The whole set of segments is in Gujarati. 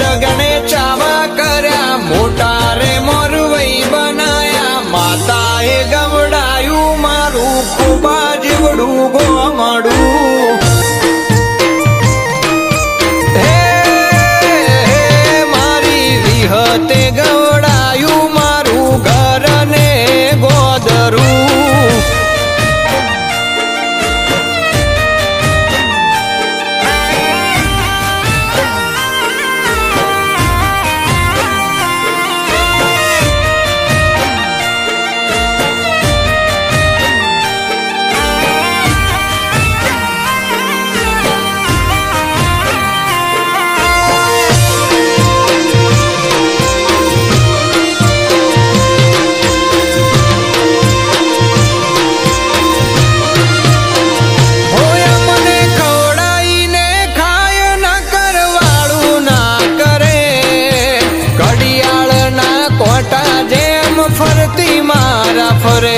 રગણે ચાવા કર્યા, મોટા રે મોરવઈ બનાયા, માતાએ ગવડાયું મારું ખોબા જીવડું ગોમડું. મારી વિહતે ગવડાયું મારું ઘર ને ગોદરું. ફરતી મારા ફરે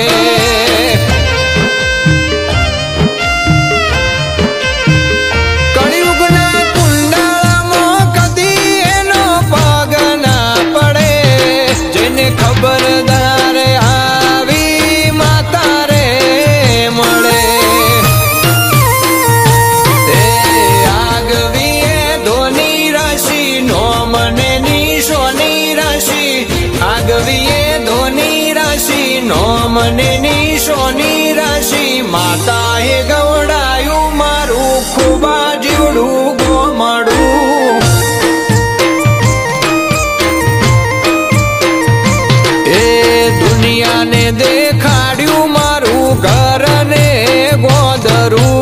કળિયુગના કુંડાળામાં કદી એનો પગ ના પડે. જેને ખબરદાર આવી માતા રે મળે. આગવી ધોની રાશિ નો મને નિશોની રાશિ. આગવી નો મને નિશોની રાશિ. માતાએ ગવડાયું મારું ખોબા જીવડું ગોમડું. એ દુનિયાને દેખાડ્યું મારું ઘર ને ગોદરું.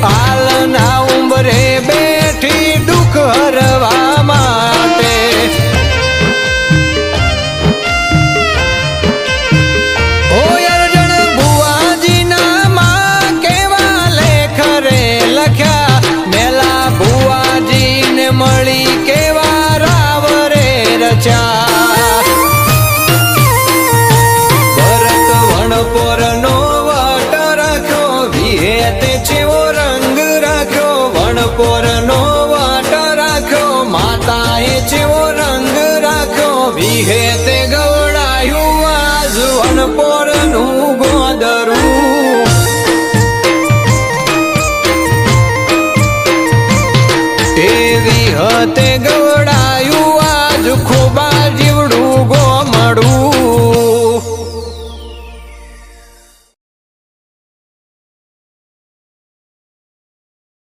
હાલના ઉંબરે બેઠી દુઃખ હરવા માટે. અર્જણ ભુવાજીના માં કેવા લેખ રે લખ્યા. મેલા ભુવાજીને મળી કેવા રાવ રે રચ્યા. ભરત વણપોરનો વટ રાખ્યો, વિહેતે છેવો વણપોરનો વટ રાખ્યો. માતાએ છેવો રંગ રાખ્યો, વિહેતે ગવડાયું આજ વણપોરનું ગોદરું. એ વિહતે ગવડા